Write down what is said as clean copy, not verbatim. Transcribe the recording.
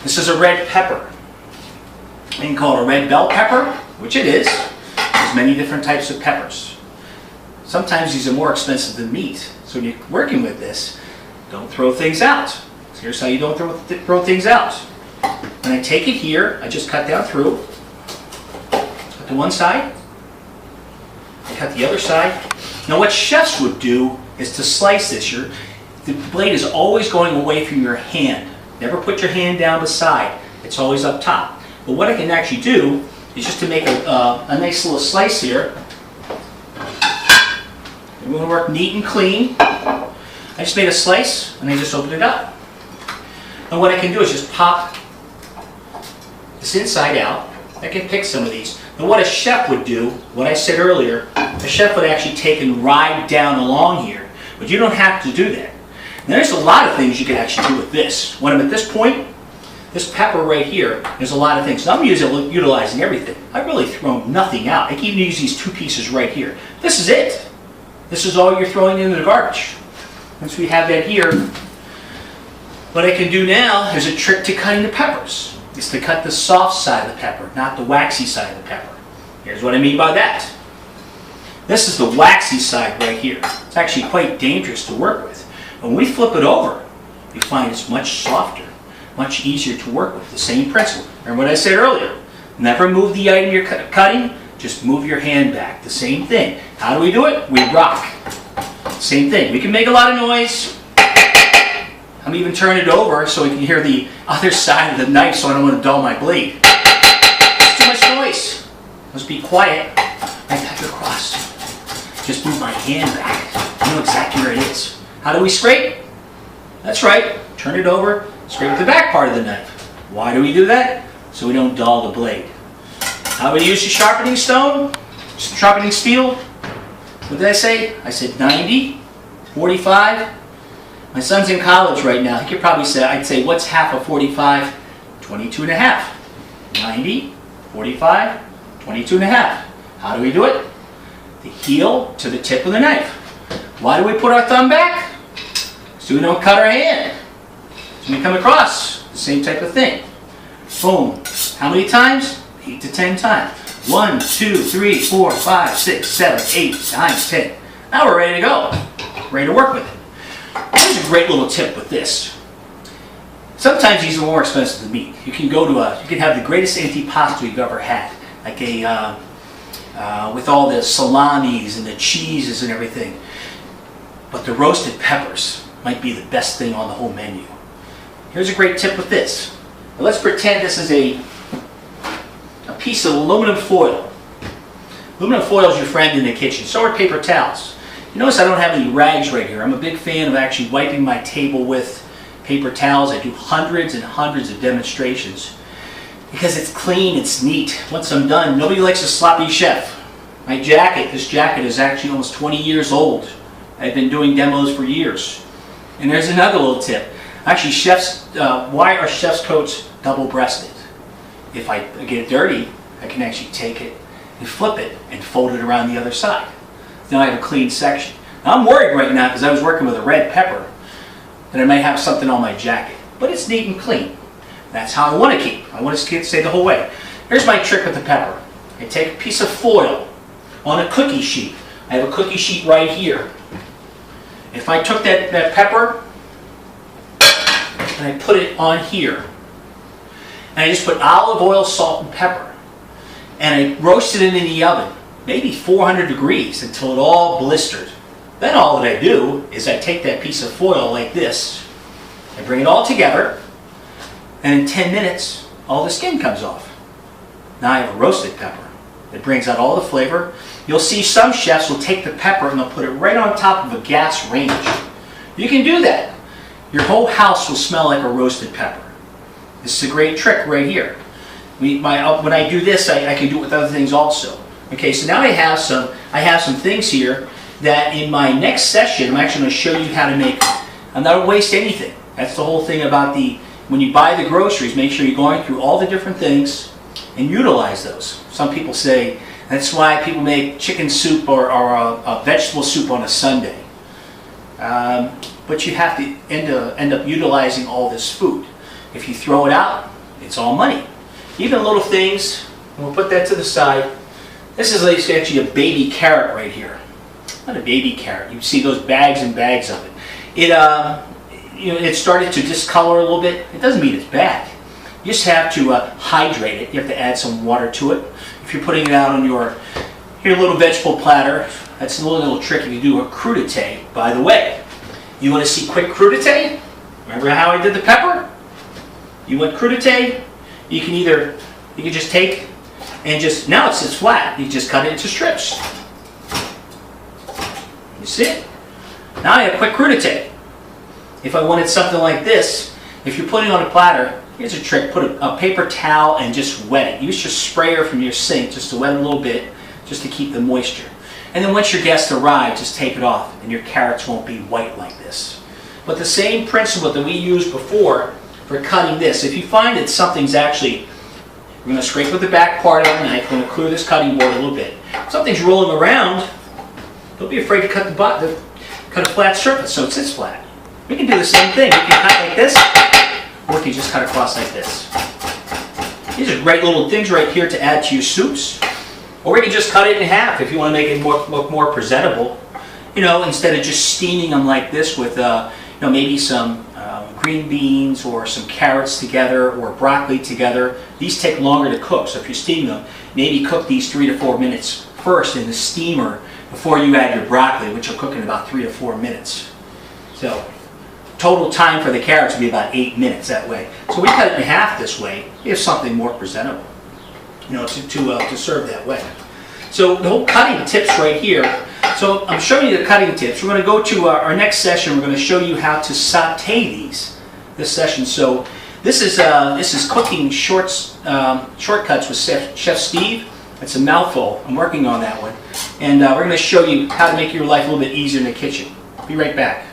This is a red pepper. You can call it a red bell pepper, which it is. There's many different types of peppers. Sometimes these are more expensive than meat. So when you're working with this, don't throw things out. So here's how you don't throw things out. When I take it here, I just cut down through. Cut to one side. I cut the other side. Now what chefs would do is to slice this. The blade is always going away from your hand. Never put your hand down beside. It's always up top. But what I can actually do is just to make a nice little slice here. I'm going to work neat and clean. I just made a slice and I just opened it up. And what I can do is just pop this inside out. I can pick some of these. Now what a chef would do, what I said earlier, a chef would actually take and ride down along here. But you don't have to do that. Now there's a lot of things you can actually do with this. When I'm at this point, this pepper right here, there's a lot of things. So I'm utilizing everything. I've really thrown nothing out. I can even use these two pieces right here. This is it. This is all you're throwing into the garbage. Once we have that here, what I can do now is a trick to cutting the peppers. Is to cut the soft side of the pepper, not the waxy side of the pepper. Here's what I mean by that. This is the waxy side right here. It's actually quite dangerous to work with. When we flip it over, you find it's much softer, much easier to work with. The same principle. Remember what I said earlier. Never move the item you're cutting, just move your hand back. The same thing. How do we do it? We rock. Same thing. We can make a lot of noise. I'm even turning it over so we can hear the other side of the knife so I don't want to dull my blade. It's too much noise. Let's be quiet. I cut it across. Just move my hand back. I know exactly where it is. How do we scrape? That's right. Turn it over. Scrape with the back part of the knife. Why do we do that? So we don't dull the blade. How do we use the sharpening stone? Sharpening steel? What did I say? I said 90, 45. My son's in college right now. He could probably say, I'd say, what's half of 45? 22 and a half. 90, 45, 22 and a half. How do we do it? The heel to the tip of the knife. Why do we put our thumb back? So we don't cut our hand. So we come across, the same type of thing. Boom. How many times? 8 to 10 times. 1, 2, 3, 4, 5, 6, 7, 8, 9, 10. Now we're ready to go. Ready to work with it. Here's a great little tip with this. Sometimes these are more expensive than meat. You can go to you can have the greatest antipasto you've ever had, like with all the salamis and the cheeses and everything. But the roasted peppers might be the best thing on the whole menu. Here's a great tip with this. Now let's pretend this is a piece of aluminum foil. Aluminum foil is your friend in the kitchen. So are paper towels. You notice I don't have any rags right here. I'm a big fan of actually wiping my table with paper towels. I do hundreds and hundreds of demonstrations because it's clean, it's neat. Once I'm done, nobody likes a sloppy chef. My jacket, this jacket is actually almost 20 years old. I've been doing demos for years. And there's another little tip. Actually, why are chef's coats double-breasted? If I get it dirty, I can actually take it and flip it and fold it around the other side. Then I have a clean section. Now I'm worried right now because I was working with a red pepper that I may have something on my jacket. But it's neat and clean. That's how I want to keep. I want to stay the whole way. Here's my trick with the pepper. I take a piece of foil on a cookie sheet. I have a cookie sheet right here. If I took that pepper and I put it on here, and I just put olive oil, salt, and pepper, and I roasted it in the oven, maybe 400 degrees until it all blistered. Then all that I do is I take that piece of foil like this, I bring it all together, and in 10 minutes, all the skin comes off. Now I have a roasted pepper. It brings out all the flavor. You'll see some chefs will take the pepper and they'll put it right on top of a gas range. You can do that. Your whole house will smell like a roasted pepper. This is a great trick right here. When I do this, I can do it with other things also. Okay, so now I have some things here that in my next session, I'm actually going to show you how to make. I'm not going to waste anything. That's the whole thing about when you buy the groceries, make sure you're going through all the different things and utilize those. Some people say that's why people make chicken soup or a vegetable soup on a Sunday. But you have to end up utilizing all this food. If you throw it out, it's all money. Even little things, we'll put that to the side. This is actually a baby carrot right here. Not a baby carrot. You see those bags and bags of it. It started to discolor a little bit. It doesn't mean it's bad. You just have to hydrate it. You have to add some water to it. If you're putting it out on your little vegetable platter, that's a little trick if you do a crudité. By the way, you want to see quick crudité? Remember how I did the pepper? You want crudité? You can just take and now it sits flat. You just cut it into strips. You see it? Now I have quick crudité. If I wanted something like this, if you're putting on a platter, here's a trick. Put a paper towel and just wet it. Use your sprayer from your sink just to wet it a little bit, just to keep the moisture. And then once your guests arrive, just take it off and your carrots won't be white like this. But the same principle that we used before for cutting this, if you find that something's actually, we're going to scrape with the back part of the knife, we're going to clear this cutting board a little bit. If something's rolling around, don't be afraid to cut cut a flat surface so it sits flat. We can do the same thing. We can cut like this, or we can just cut across like this. These are great little things right here to add to your soups. Or we can just cut it in half if you want to make it look more presentable. Instead of just steaming them like this with maybe some green beans or some carrots together or broccoli together. These take longer to cook, so if you steam them, maybe cook these 3 to 4 minutes first in the steamer before you add your broccoli, which will cook in about 3 to 4 minutes. So total time for the carrots would be about 8 minutes that way. So we cut it in half this way. We have something more presentable, to serve that way. So the whole cutting tips right here. So I'm showing you the cutting tips. We're going to go to our next session. We're going to show you how to saute this session. So this is cooking shortcuts with Chef Steve. It's a mouthful. I'm working on that one, and we're going to show you how to make your life a little bit easier in the kitchen. Be right back.